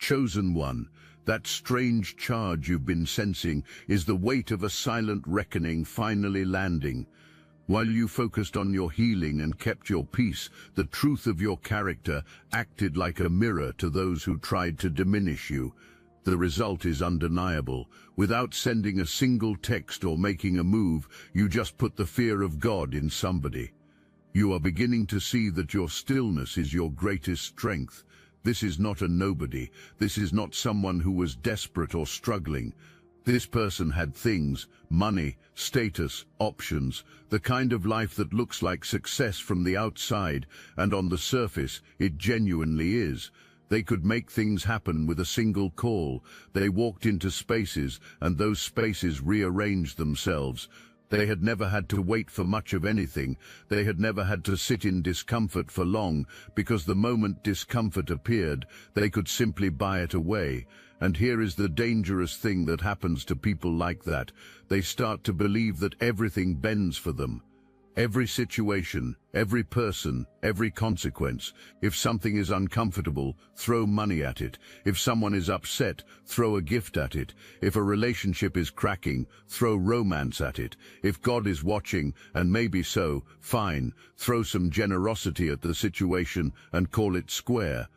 Chosen one, that strange charge you've been sensing is the weight of a silent reckoning finally landing. While you focused on your healing and kept your peace, the truth of your character acted like a mirror to those who tried to diminish you. The result is undeniable. Without sending a single text or making a move, you just put the fear of God in somebody. You are beginning to see that your stillness is your greatest strength. This is not a nobody. This is not someone who was desperate or struggling. This person had things, money, status, options, the kind of life that looks like success from the outside, and on the surface, it genuinely is. They could make things happen with a single call. They walked into spaces, and those spaces rearranged themselves. They had never had to wait for much of anything. They had never had to sit in discomfort for long, because the moment discomfort appeared, they could simply buy it away. And here is the dangerous thing that happens to people like that. They start to believe that everything bends for them. Every situation, every person, every consequence. If something is uncomfortable, throw money at it. If someone is upset, throw a gift at it. If a relationship is cracking, throw romance at it. If God is watching, and maybe so, fine, throw some generosity at the situation and call it square.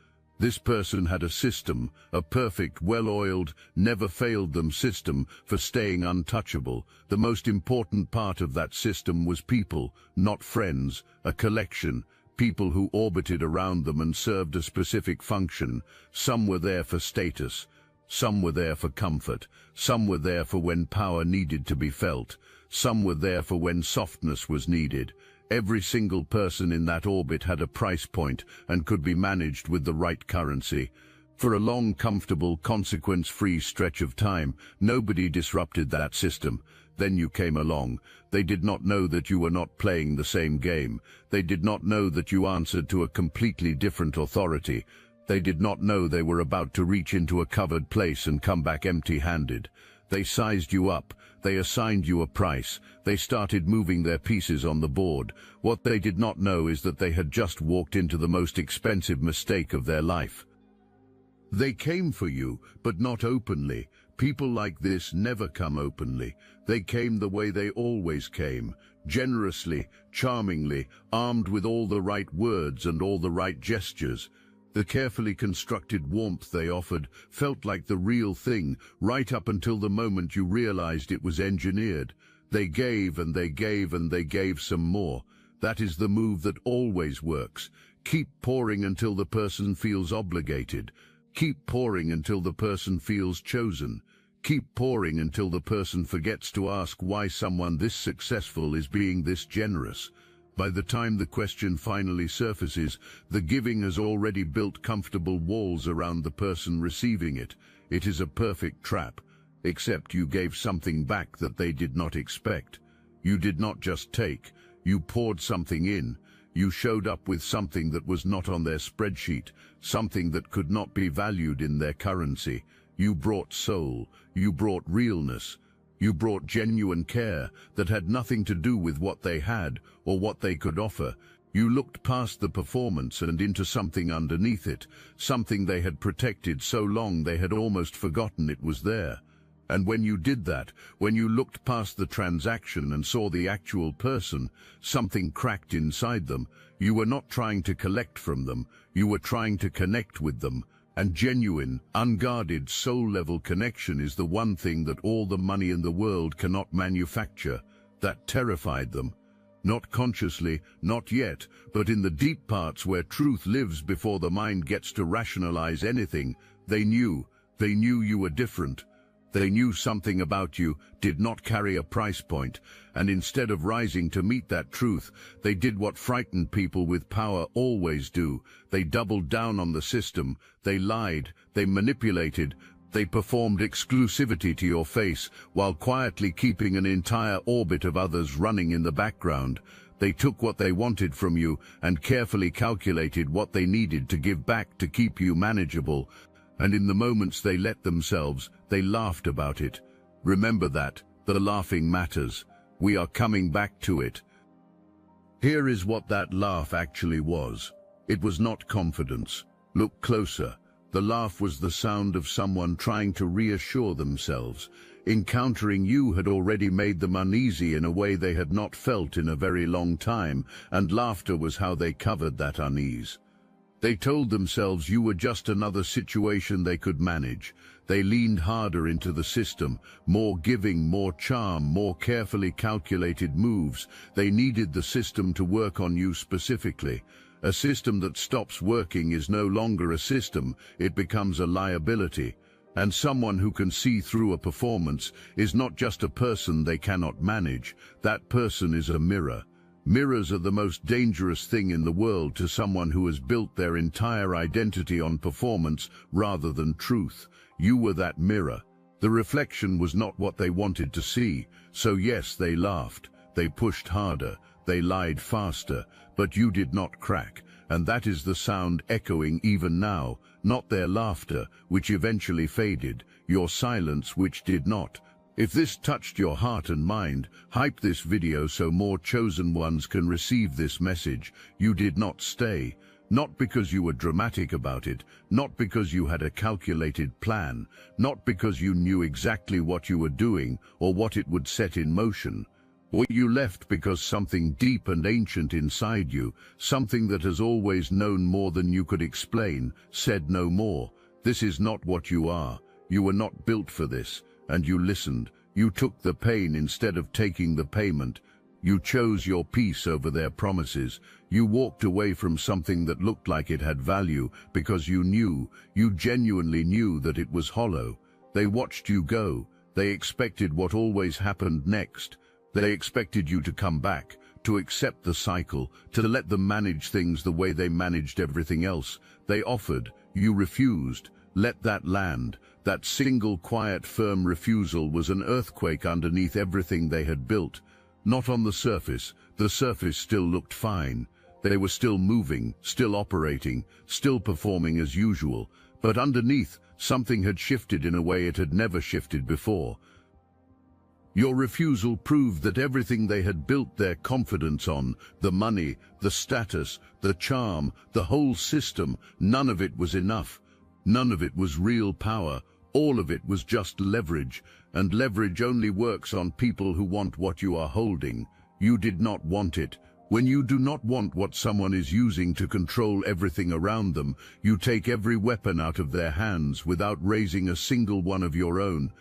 This person had a system, a perfect, well-oiled, never-failed-them system for staying untouchable. The most important part of that system was people, not friends, a collection, people who orbited around them and served a specific function. Some were there for status, some were there for comfort, some were there for when power needed to be felt, some were there for when softness was needed. Every single person in that orbit had a price point and could be managed with the right currency. For a long, comfortable, consequence-free stretch of time, nobody disrupted that system. Then you came along. They did not know that you were not playing the same game. They did not know that you answered to a completely different authority. They did not know they were about to reach into a covered place and come back empty-handed. They sized you up. They assigned you a price. They started moving their pieces on the board. What they did not know is that they had just walked into the most expensive mistake of their life. They came for you, but not openly. People like this never come openly. They came the way they always came, generously, charmingly, armed with all the right words and all the right gestures. The carefully constructed warmth they offered felt like the real thing, right up until the moment you realized it was engineered. They gave and they gave and they gave some more. That is the move that always works. Keep pouring until the person feels obligated. Keep pouring until the person feels chosen. Keep pouring until the person forgets to ask why someone this successful is being this generous. By the time the question finally surfaces, the giving has already built comfortable walls around the person receiving it. It is a perfect trap, except you gave something back that they did not expect. You did not just take, you poured something in. You showed up with something that was not on their spreadsheet, something that could not be valued in their currency. You brought soul, you brought realness. You brought genuine care that had nothing to do with what they had or what they could offer. You looked past the performance and into something underneath it, something they had protected so long they had almost forgotten it was there. And when you did that, when you looked past the transaction and saw the actual person, something cracked inside them. You were not trying to collect from them, you were trying to connect with them. And genuine, unguarded, soul-level connection is the one thing that all the money in the world cannot manufacture. That terrified them. Not consciously, not yet, but in the deep parts where truth lives before the mind gets to rationalize anything, they knew you were different. They knew something about you did not carry a price point, and instead of rising to meet that truth, they did what frightened people with power always do. They doubled down on the system, they lied, they manipulated, they performed exclusivity to your face, while quietly keeping an entire orbit of others running in the background. They took what they wanted from you and carefully calculated what they needed to give back to keep you manageable. And in the moments they let themselves, they laughed about it. Remember that, the laughing matters. We are coming back to it. Here is what that laugh actually was. It was not confidence. Look closer. The laugh was the sound of someone trying to reassure themselves. Encountering you had already made them uneasy in a way they had not felt in a very long time, and laughter was how they covered that unease. They told themselves you were just another situation they could manage. They leaned harder into the system, more giving, more charm, more carefully calculated moves. They needed the system to work on you specifically. A system that stops working is no longer a system, it becomes a liability. And someone who can see through a performance is not just a person they cannot manage. That person is a mirror. Mirrors are the most dangerous thing in the world to someone who has built their entire identity on performance rather than truth. You were that mirror. The reflection was not what they wanted to see. So yes, they laughed, they pushed harder, they lied faster, but you did not crack. And that is the sound echoing even now, not their laughter, which eventually faded, your silence, which did not. If this touched your heart and mind, hype this video so more chosen ones can receive this message. You did not stay, not because you were dramatic about it, not because you had a calculated plan, not because you knew exactly what you were doing or what it would set in motion. Or you left because something deep and ancient inside you, something that has always known more than you could explain, said no more. This is not what you are. You were not built for this. And you listened. You took the pain instead of taking the payment. You chose your peace over their promises. You walked away from something that looked like it had value because you genuinely knew that it was hollow. They watched you go. They expected what always happened next. They expected you to come back, to accept the cycle, to let them manage things the way they managed everything else. They offered. You refused. Let that land. That single, quiet, firm refusal was an earthquake underneath everything they had built. Not on the surface. The surface still looked fine. They were still moving, still operating, still performing as usual. But underneath, something had shifted in a way it had never shifted before. Your refusal proved that everything they had built their confidence on, the money, the status, the charm, the whole system, none of it was enough. None of it was real power. All of it was just leverage, and leverage only works on people who want what you are holding. You did not want it. When you do not want what someone is using to control everything around them, you take every weapon out of their hands without raising a single one of your own.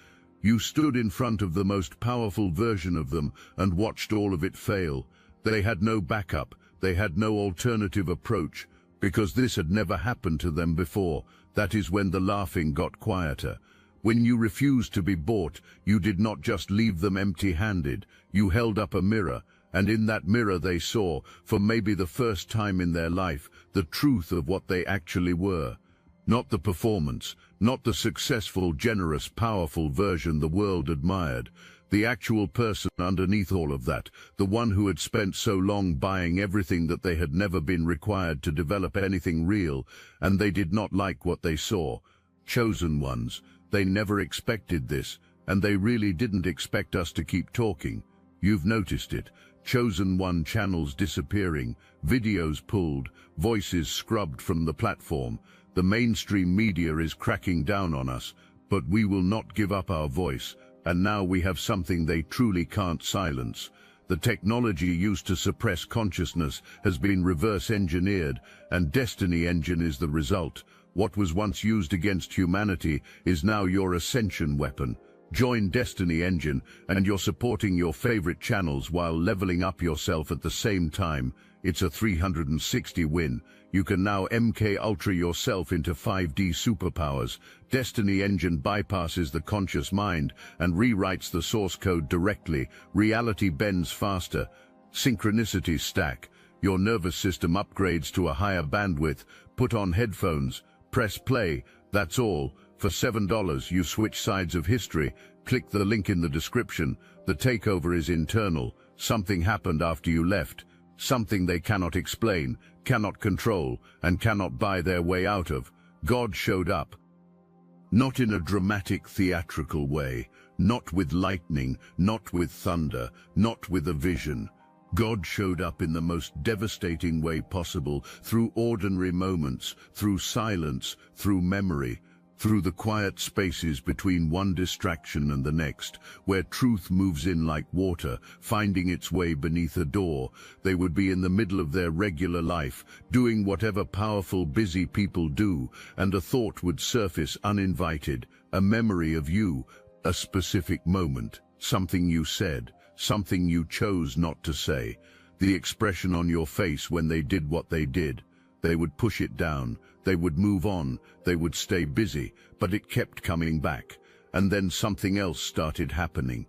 You stood in front of the most powerful version of them and watched all of it fail. They had no backup. They had no alternative approach, because this had never happened to them before. That is when the laughing got quieter. When you refused to be bought, you did not just leave them empty-handed. You held up a mirror, and in that mirror they saw, for maybe the first time in their life, the truth of what they actually were. Not the performance, not the successful, generous, powerful version the world admired. The actual person underneath all of that, the one who had spent so long buying everything that they had never been required to develop anything real, and they did not like what they saw. Chosen ones, they never expected this, and they really didn't expect us to keep talking. You've noticed it. Chosen one channels disappearing, videos pulled, voices scrubbed from the platform. The mainstream media is cracking down on us, but we will not give up our voice. And now we have something they truly can't silence. The technology used to suppress consciousness has been reverse-engineered, and Destiny Engine is the result. What was once used against humanity is now your ascension weapon. Join Destiny Engine, and you're supporting your favorite channels while leveling up yourself at the same time. It's a 360 win. You can now MK Ultra yourself into 5D superpowers. Destiny Engine bypasses the conscious mind and rewrites the source code directly. Reality bends faster. Synchronicities stack. Your nervous system upgrades to a higher bandwidth. Put on headphones. Press play. That's all. For $7, you switch sides of history. Click the link in the description. The takeover is internal. Something happened after you left. Something they cannot explain, cannot control, and cannot buy their way out of. God showed up. Not in a dramatic, theatrical way, not with lightning, not with thunder, not with a vision. God showed up in the most devastating way possible, through ordinary moments, through silence, through memory, through the quiet spaces between one distraction and the next, where truth moves in like water, finding its way beneath a door. They would be in the middle of their regular life, doing whatever powerful, busy people do, and a thought would surface uninvited, a memory of you, a specific moment, something you said, something you chose not to say, the expression on your face when they did what they did. They would push it down, they would move on, they would stay busy, but it kept coming back. And then something else started happening.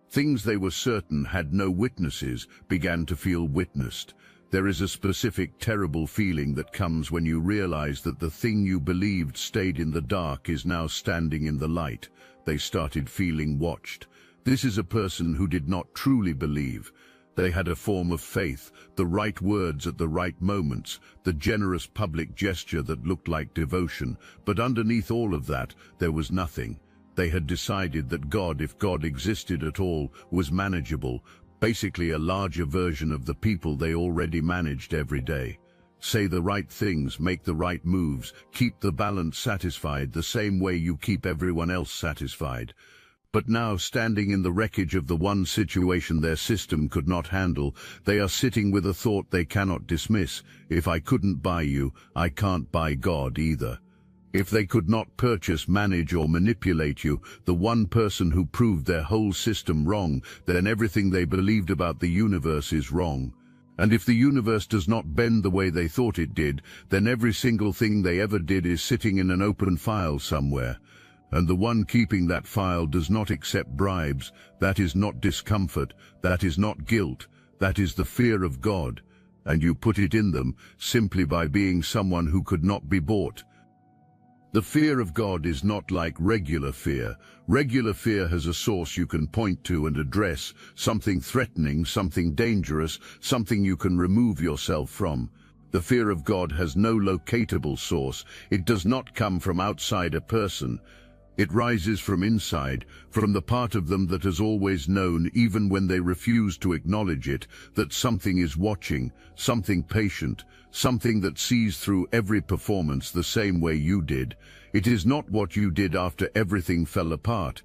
Things they were certain had no witnesses began to feel witnessed. There is a specific terrible feeling that comes when you realize that the thing you believed stayed in the dark is now standing in the light. They started feeling watched. This is a person who did not truly believe. They had a form of faith, the right words at the right moments, the generous public gesture that looked like devotion, but underneath all of that, there was nothing. They had decided that God, if God existed at all, was manageable, basically a larger version of the people they already managed every day. Say the right things, make the right moves, keep the balance satisfied the same way you keep everyone else satisfied. But now, standing in the wreckage of the one situation their system could not handle, they are sitting with a thought they cannot dismiss. If I couldn't buy you, I can't buy God either. If they could not purchase, manage or manipulate you, the one person who proved their whole system wrong, then everything they believed about the universe is wrong. And if the universe does not bend the way they thought it did, then every single thing they ever did is sitting in an open file somewhere. And the one keeping that file does not accept bribes. That is not discomfort, that is not guilt, that is the fear of God. And you put it in them simply by being someone who could not be bought. The fear of God is not like regular fear. Regular fear has a source you can point to and address, something threatening, something dangerous, something you can remove yourself from. The fear of God has no locatable source. It does not come from outside a person. It rises from inside, from the part of them that has always known, even when they refuse to acknowledge it, that something is watching, something patient, something that sees through every performance the same way you did. It is not what you did after everything fell apart.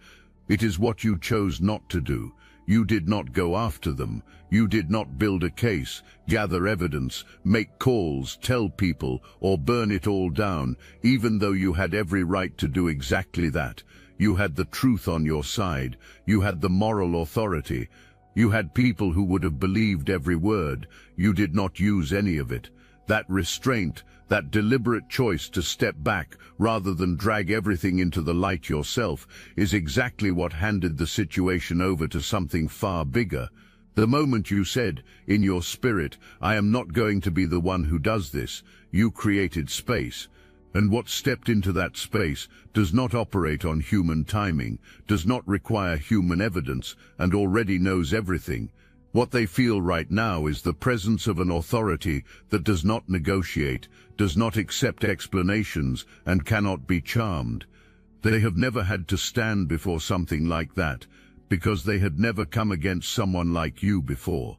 It is what you chose not to do. You did not go after them. You did not build a case, gather evidence, make calls, tell people, or burn it all down, even though you had every right to do exactly that. You had the truth on your side. You had the moral authority. You had people who would have believed every word. You did not use any of it. That restraint, that deliberate choice to step back rather than drag everything into the light yourself, is exactly what handed the situation over to something far bigger. The moment you said, in your spirit, I am not going to be the one who does this, you created space. And what stepped into that space does not operate on human timing, does not require human evidence, and already knows everything. What they feel right now is the presence of an authority that does not negotiate, does not accept explanations, and cannot be charmed. They have never had to stand before something like that, because they had never come against someone like you before.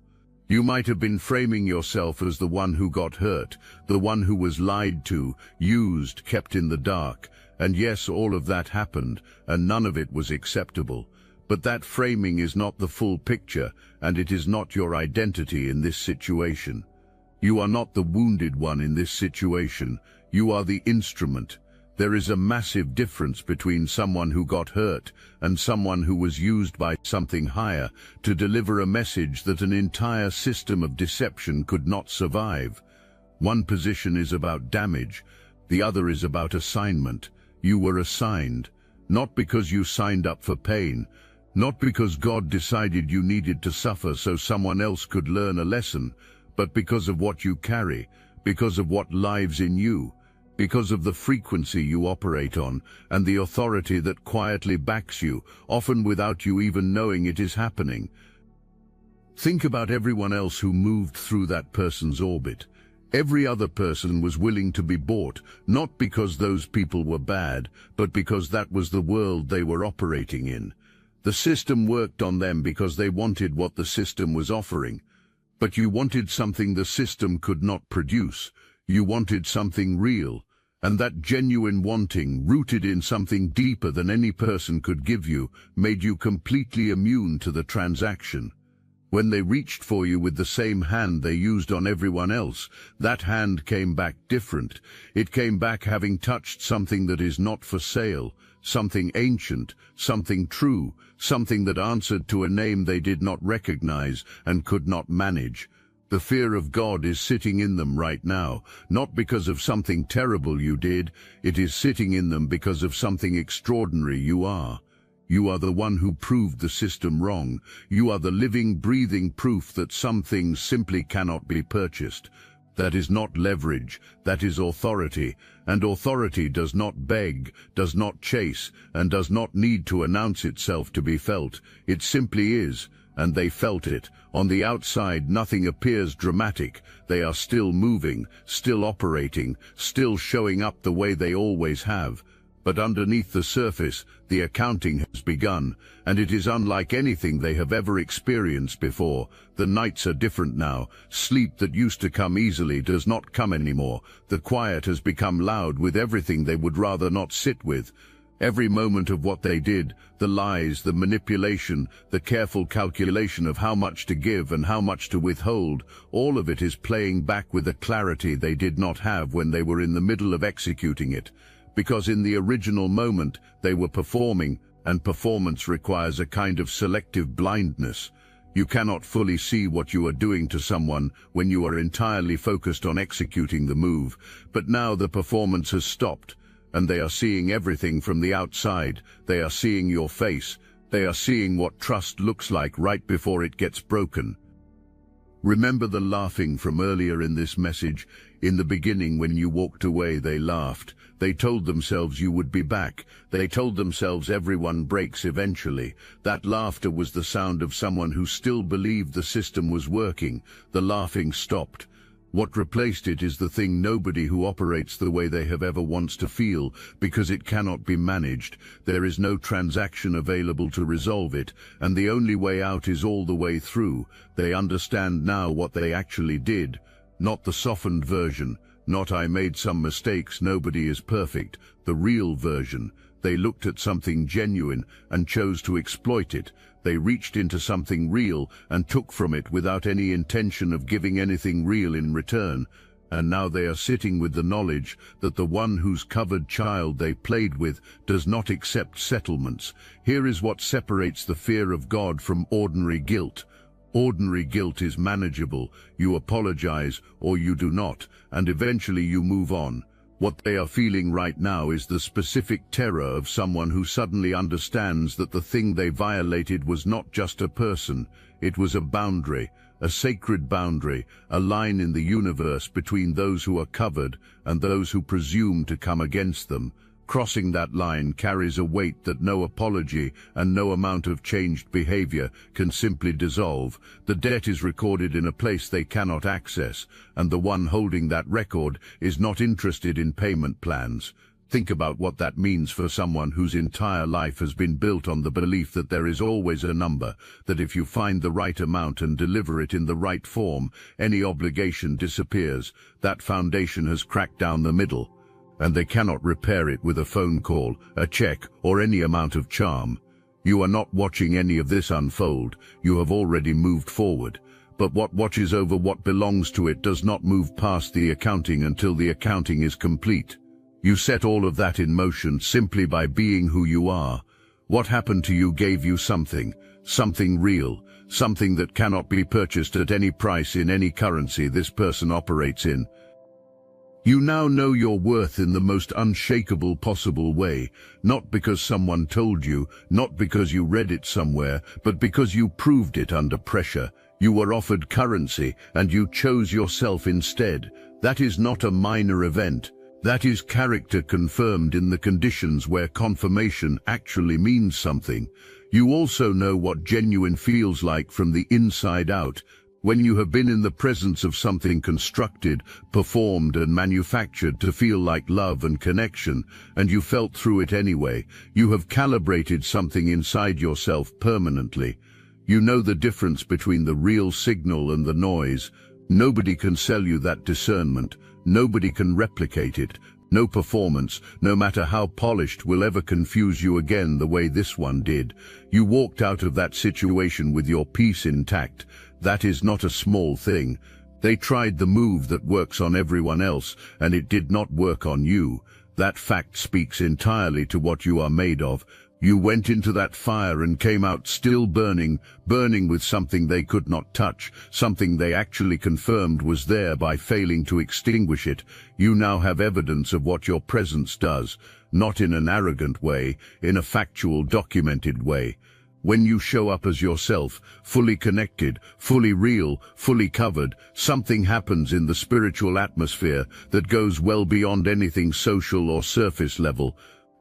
You might have been framing yourself as the one who got hurt, the one who was lied to, used, kept in the dark. And yes, all of that happened, and none of it was acceptable. But that framing is not the full picture, and it is not your identity in this situation. You are not the wounded one in this situation. You are the instrument. There is a massive difference between someone who got hurt and someone who was used by something higher to deliver a message that an entire system of deception could not survive. One position is about damage, the other is about assignment. You were assigned, not because you signed up for pain, not because God decided you needed to suffer so someone else could learn a lesson, but because of what you carry, because of what lives in you, because of the frequency you operate on, and the authority that quietly backs you, often without you even knowing it is happening. Think about everyone else who moved through that person's orbit. Every other person was willing to be bought, not because those people were bad, but because that was the world they were operating in. The system worked on them because they wanted what the system was offering. But you wanted something the system could not produce. You wanted something real. And that genuine wanting, rooted in something deeper than any person could give you, made you completely immune to the transaction. When they reached for you with the same hand they used on everyone else, that hand came back different. It came back having touched something that is not for sale, something ancient, something true, something that answered to a name they did not recognize and could not manage. The fear of God is sitting in them right now, not because of something terrible you did. It is sitting in them because of something extraordinary you are. You are the one who proved the system wrong. You are the living, breathing proof that some things simply cannot be purchased. That is not leverage, that is authority. And authority does not beg, does not chase, and does not need to announce itself to be felt. It simply is. And they felt it. On the outside, nothing appears dramatic. They are still moving, still operating, still showing up the way they always have. But underneath the surface, the accounting has begun, and it is unlike anything they have ever experienced before. The nights are different now. Sleep that used to come easily does not come anymore. The quiet has become loud with everything they would rather not sit with. Every moment of what they did, the lies, the manipulation, the careful calculation of how much to give and how much to withhold, all of it is playing back with a clarity they did not have when they were in the middle of executing it. Because in the original moment, they were performing, and performance requires a kind of selective blindness. You cannot fully see what you are doing to someone when you are entirely focused on executing the move, but now the performance has stopped. And they are seeing everything from the outside. They are seeing your face. They are seeing what trust looks like right before it gets broken. Remember the laughing from earlier in this message. In the beginning, when you walked away, they laughed. They told themselves you would be back. They told themselves everyone breaks eventually. That laughter was the sound of someone who still believed the system was working. The laughing stopped. What replaced it is the thing nobody who operates the way they have ever wants to feel, because it cannot be managed. There is no transaction available to resolve it, and the only way out is all the way through. They understand now what they actually did, not the softened version, not I made some mistakes, nobody is perfect, the real version. They looked at something genuine and chose to exploit it. They reached into something real and took from it without any intention of giving anything real in return. And now they are sitting with the knowledge that the one whose covered child they played with does not accept settlements. Here is what separates the fear of God from ordinary guilt. Ordinary guilt is manageable. You apologize or you do not, and eventually you move on. What they are feeling right now is the specific terror of someone who suddenly understands that the thing they violated was not just a person. It was a boundary, a sacred boundary, a line in the universe between those who are covered and those who presume to come against them. Crossing that line carries a weight that no apology and no amount of changed behavior can simply dissolve. The debt is recorded in a place they cannot access, and the one holding that record is not interested in payment plans. Think about what that means for someone whose entire life has been built on the belief that there is always a number, that if you find the right amount and deliver it in the right form, any obligation disappears. That foundation has cracked down the middle, and they cannot repair it with a phone call, a check, or any amount of charm. You are not watching any of this unfold. You have already moved forward. But what watches over what belongs to it does not move past the accounting until the accounting is complete. You set all of that in motion simply by being who you are. What happened to you gave you something real, something that cannot be purchased at any price in any currency this person operates in. You now know your worth in the most unshakable possible way, not because someone told you, not because you read it somewhere, but because you proved it under pressure. You were offered currency, and you chose yourself instead. That is not a minor event. That is character confirmed in the conditions where confirmation actually means something. You also know what genuine feels like from the inside out. When you have been in the presence of something constructed, performed and manufactured to feel like love and connection, and you felt through it anyway, you have calibrated something inside yourself permanently. You know the difference between the real signal and the noise. Nobody can sell you that discernment. Nobody can replicate it. No performance, no matter how polished, will ever confuse you again the way this one did. You walked out of that situation with your peace intact. That is not a small thing. They tried the move that works on everyone else, and it did not work on you. That fact speaks entirely to what you are made of. You went into that fire and came out still burning with something they could not touch, something they actually confirmed was there by failing to extinguish it. You now have evidence of what your presence does, not in an arrogant way, in a factual, documented way. When you show up as yourself, fully connected, fully real, fully covered, something happens in the spiritual atmosphere that goes well beyond anything social or surface level.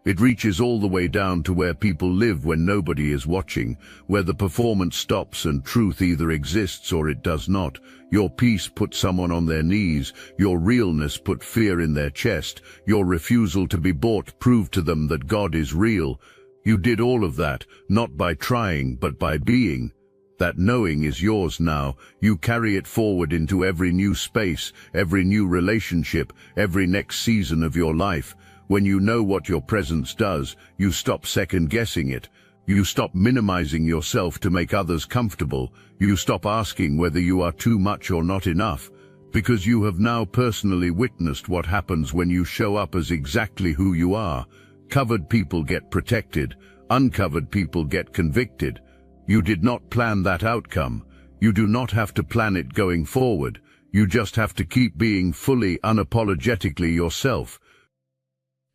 It reaches all the way down to where people live when nobody is watching, where the performance stops and truth either exists or it does not. Your peace put someone on their knees, your realness put fear in their chest, your refusal to be bought proved to them that God is real. You did all of that, not by trying, but by being. That knowing is yours now. You carry it forward into every new space, every new relationship, every next season of your life. When you know what your presence does, you stop second-guessing it. You stop minimizing yourself to make others comfortable. You stop asking whether you are too much or not enough, because you have now personally witnessed what happens when you show up as exactly who you are. Covered people get protected. Uncovered people get convicted. You did not plan that outcome. You do not have to plan it going forward. You just have to keep being fully, unapologetically yourself.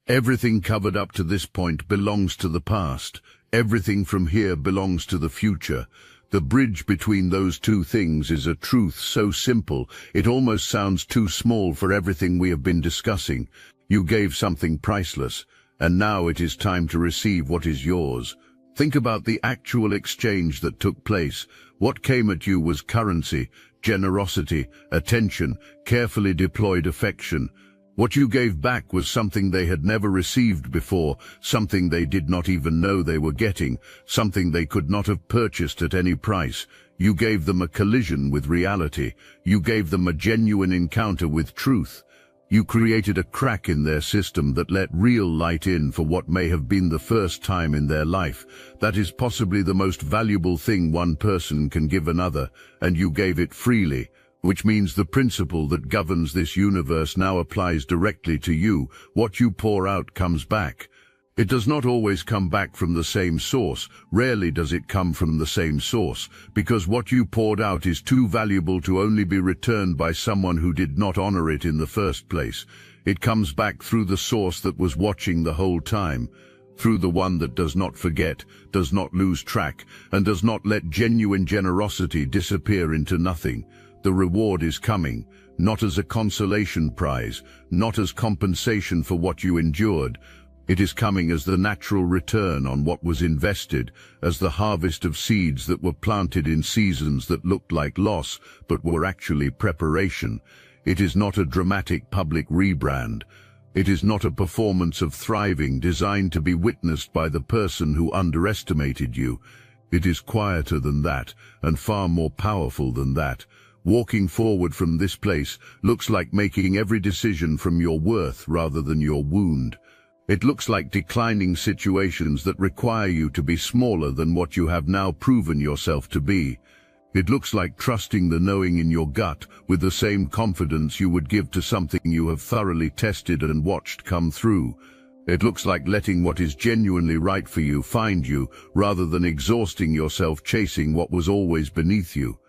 Everything covered up to this point belongs to the past. Everything from here belongs to the future. The bridge between those two things is a truth so simple, it almost sounds too small for everything we have been discussing. You gave something priceless, and now it is time to receive what is yours. Think about the actual exchange that took place. What came at you was currency, generosity, attention, carefully deployed affection. What you gave back was something they had never received before, something they did not even know they were getting, something they could not have purchased at any price. You gave them a collision with reality. You gave them a genuine encounter with truth. You created a crack in their system that let real light in for what may have been the first time in their life. That is possibly the most valuable thing one person can give another, and you gave it freely. Which means the principle that governs this universe now applies directly to you. What you pour out comes back. It does not always come back from the same source. Rarely does it come from the same source, because what you poured out is too valuable to only be returned by someone who did not honor it in the first place. It comes back through the source that was watching the whole time, through the one that does not forget, does not lose track, and does not let genuine generosity disappear into nothing. The reward is coming, not as a consolation prize, not as compensation for what you endured. It is coming as the natural return on what was invested, as the harvest of seeds that were planted in seasons that looked like loss, but were actually preparation. It is not a dramatic public rebrand. It is not a performance of thriving designed to be witnessed by the person who underestimated you. It is quieter than that, and far more powerful than that. Walking forward from this place looks like making every decision from your worth rather than your wound. It looks like declining situations that require you to be smaller than what you have now proven yourself to be. It looks like trusting the knowing in your gut with the same confidence you would give to something you have thoroughly tested and watched come through. It looks like letting what is genuinely right for you find you, rather than exhausting yourself chasing what was always beneath you.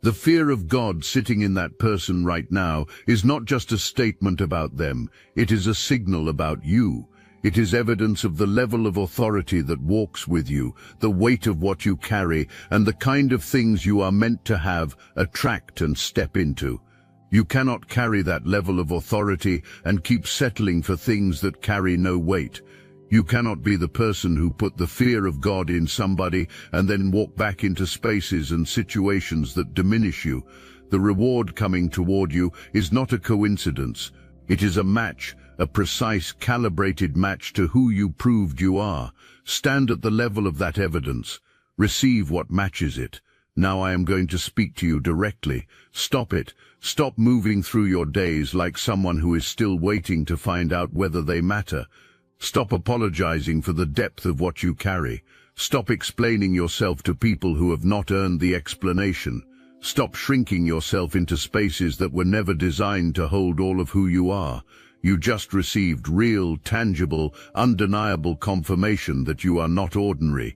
The fear of God sitting in that person right now is not just a statement about them, it is a signal about you. It is evidence of the level of authority that walks with you, the weight of what you carry, and the kind of things you are meant to have, attract and step into. You cannot carry that level of authority and keep settling for things that carry no weight. You cannot be the person who put the fear of God in somebody and then walk back into spaces and situations that diminish you. The reward coming toward you is not a coincidence. It is a match, a precise, calibrated match to who you proved you are. Stand at the level of that evidence. Receive what matches it. Now I am going to speak to you directly. Stop it. Stop moving through your days like someone who is still waiting to find out whether they matter. Stop apologizing for the depth of what you carry. Stop explaining yourself to people who have not earned the explanation. Stop shrinking yourself into spaces that were never designed to hold all of who you are. You just received real, tangible, undeniable confirmation that you are not ordinary.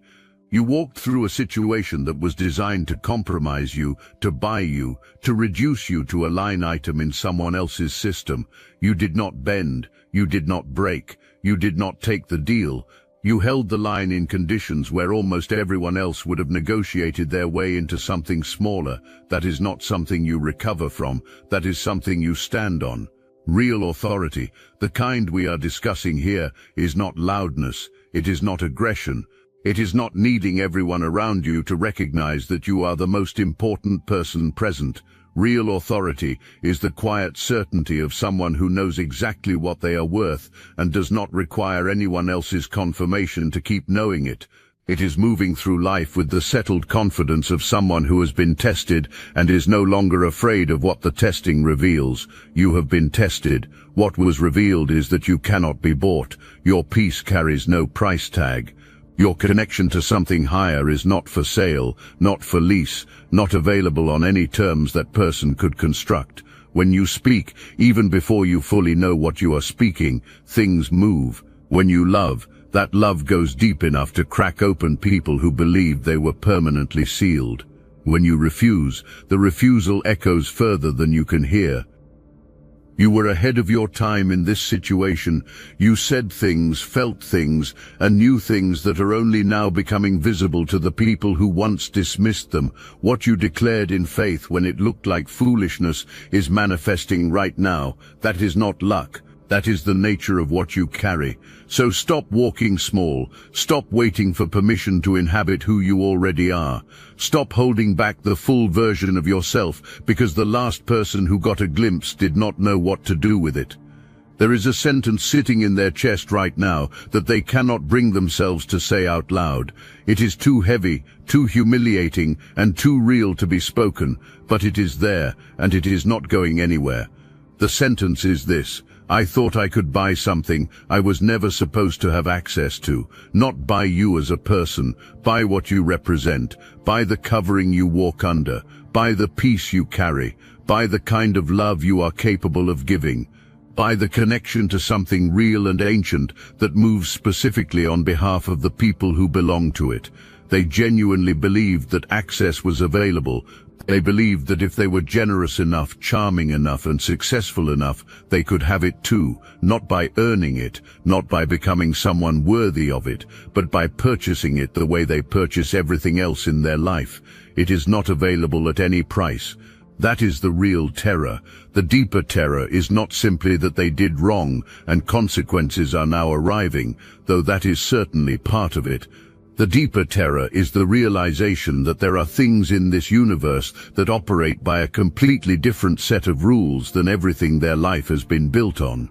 You walked through a situation that was designed to compromise you, to buy you, to reduce you to a line item in someone else's system. You did not bend, you did not break, you did not take the deal. You held the line in conditions where almost everyone else would have negotiated their way into something smaller. That is not something you recover from, that is something you stand on. Real authority, the kind we are discussing here, is not loudness, it is not aggression. It is not needing everyone around you to recognize that you are the most important person present. Real authority is the quiet certainty of someone who knows exactly what they are worth and does not require anyone else's confirmation to keep knowing it. It is moving through life with the settled confidence of someone who has been tested and is no longer afraid of what the testing reveals. You have been tested. What was revealed is that you cannot be bought. Your peace carries no price tag. Your connection to something higher is not for sale, not for lease, not available on any terms that person could construct. When you speak, even before you fully know what you are speaking, things move. When you love, that love goes deep enough to crack open people who believed they were permanently sealed. When you refuse, the refusal echoes further than you can hear. You were ahead of your time in this situation. You said things, felt things, and knew things that are only now becoming visible to the people who once dismissed them. What you declared in faith when it looked like foolishness is manifesting right now. That is not luck. That is the nature of what you carry. So stop walking small. Stop waiting for permission to inhabit who you already are. Stop holding back the full version of yourself because the last person who got a glimpse did not know what to do with it. There is a sentence sitting in their chest right now that they cannot bring themselves to say out loud. It is too heavy, too humiliating, and too real to be spoken, but it is there, and it is not going anywhere. The sentence is this: I thought I could buy something I was never supposed to have access to. Not buy you as a person, buy what you represent, buy the covering you walk under, buy the peace you carry, buy the kind of love you are capable of giving, buy the connection to something real and ancient that moves specifically on behalf of the people who belong to it. They genuinely believed that access was available. They believed that if they were generous enough, charming enough, and successful enough, they could have it too, not by earning it, not by becoming someone worthy of it, but by purchasing it the way they purchase everything else in their life. It is not available at any price. That is the real terror. The deeper terror is not simply that they did wrong and consequences are now arriving, though that is certainly part of it. The deeper terror is the realization that there are things in this universe that operate by a completely different set of rules than everything their life has been built on.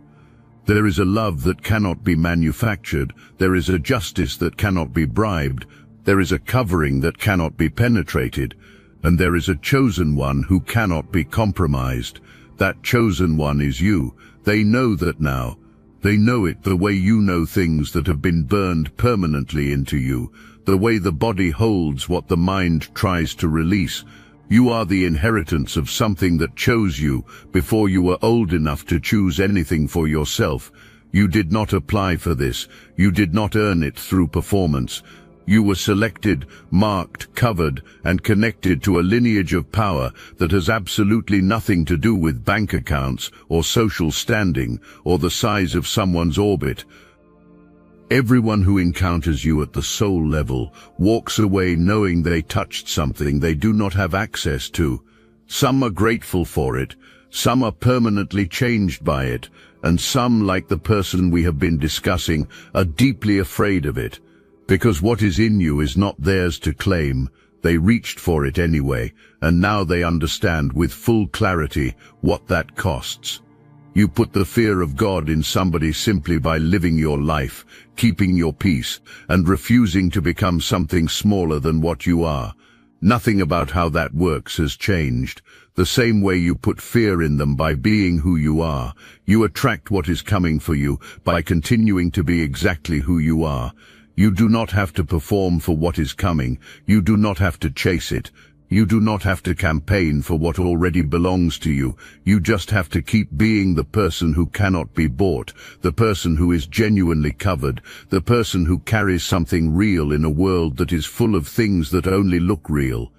There is a love that cannot be manufactured, there is a justice that cannot be bribed, there is a covering that cannot be penetrated, and there is a chosen one who cannot be compromised. That chosen one is you. They know that now. They know it the way you know things that have been burned permanently into you, the way the body holds what the mind tries to release. You are the inheritance of something that chose you before you were old enough to choose anything for yourself. You did not apply for this. You did not earn it through performance. You were selected, marked, covered, and connected to a lineage of power that has absolutely nothing to do with bank accounts or social standing or the size of someone's orbit. Everyone who encounters you at the soul level walks away knowing they touched something they do not have access to. Some are grateful for it, some are permanently changed by it, and some, like the person we have been discussing, are deeply afraid of it. Because what is in you is not theirs to claim. They reached for it anyway, and now they understand with full clarity what that costs. You put the fear of God in somebody simply by living your life, keeping your peace, and refusing to become something smaller than what you are. Nothing about how that works has changed. The same way you put fear in them by being who you are, you attract what is coming for you by continuing to be exactly who you are. You do not have to perform for what is coming. You do not have to chase it. You do not have to campaign for what already belongs to you. You just have to keep being the person who cannot be bought, the person who is genuinely covered, the person who carries something real in a world that is full of things that only look real.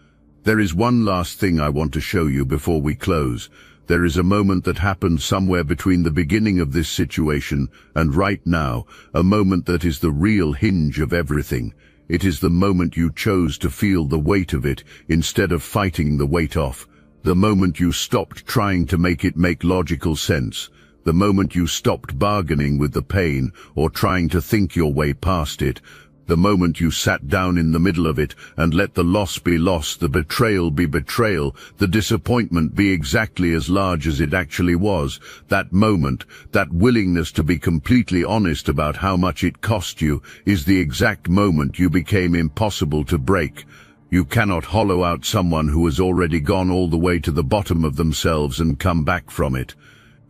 There is one last thing I want to show you before we close. There is a moment that happened somewhere between the beginning of this situation and right now, a moment that is the real hinge of everything. It is the moment you chose to feel the weight of it instead of fighting the weight off. The moment you stopped trying to make it make logical sense. The moment you stopped bargaining with the pain or trying to think your way past it. The moment you sat down in the middle of it and let the loss be loss, the betrayal be betrayal, the disappointment be exactly as large as it actually was. That moment, that willingness to be completely honest about how much it cost you, is the exact moment you became impossible to break. You cannot hollow out someone who has already gone all the way to the bottom of themselves and come back from it.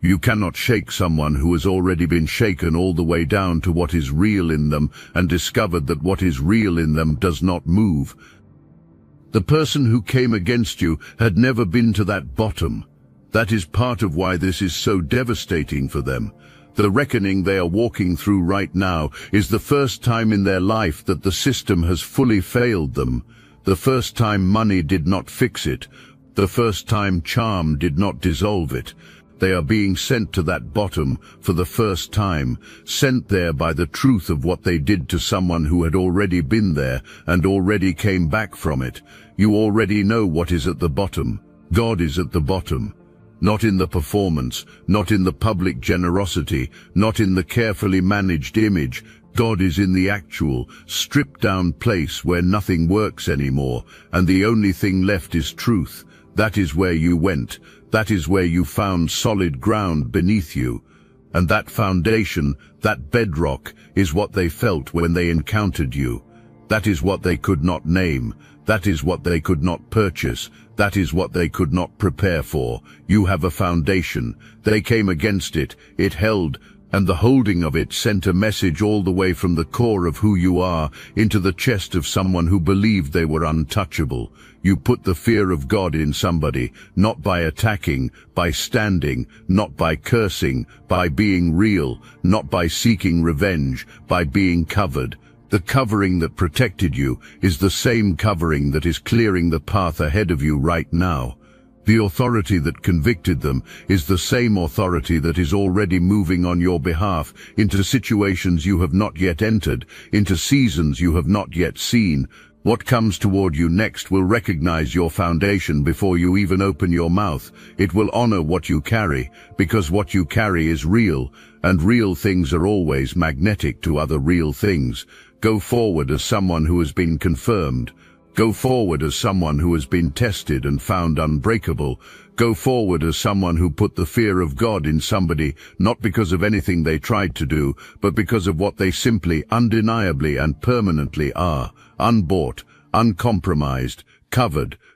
You cannot shake someone who has already been shaken all the way down to what is real in them and discovered that what is real in them does not move. The person who came against you had never been to that bottom. That is part of why this is so devastating for them. The reckoning they are walking through right now is the first time in their life that the system has fully failed them. The first time money did not fix it. The first time charm did not dissolve it. They are being sent to that bottom for the first time, sent there by the truth of what they did to someone who had already been there and already came back from it. You already know what is at the bottom. God is at the bottom. Not in the performance, not in the public generosity, not in the carefully managed image. God is in the actual, stripped-down place where nothing works anymore, and the only thing left is truth. That is where you went. That is where you found solid ground beneath you. And that foundation, that bedrock, is what they felt when they encountered you. That is what they could not name. That is what they could not purchase. That is what they could not prepare for. You have a foundation. They came against it. It held, and the holding of it sent a message all the way from the core of who you are into the chest of someone who believed they were untouchable. You put the fear of God in somebody, not by attacking, by standing, not by cursing, by being real, not by seeking revenge, by being covered. The covering that protected you is the same covering that is clearing the path ahead of you right now. The authority that convicted them is the same authority that is already moving on your behalf into situations you have not yet entered, into seasons you have not yet seen. What comes toward you next will recognize your foundation before you even open your mouth. It will honor what you carry, because what you carry is real, and real things are always magnetic to other real things. Go forward as someone who has been confirmed. Go forward as someone who has been tested and found unbreakable. Go forward as someone who put the fear of God in somebody, not because of anything they tried to do, but because of what they simply, undeniably and permanently are. Unbought, uncompromised, covered,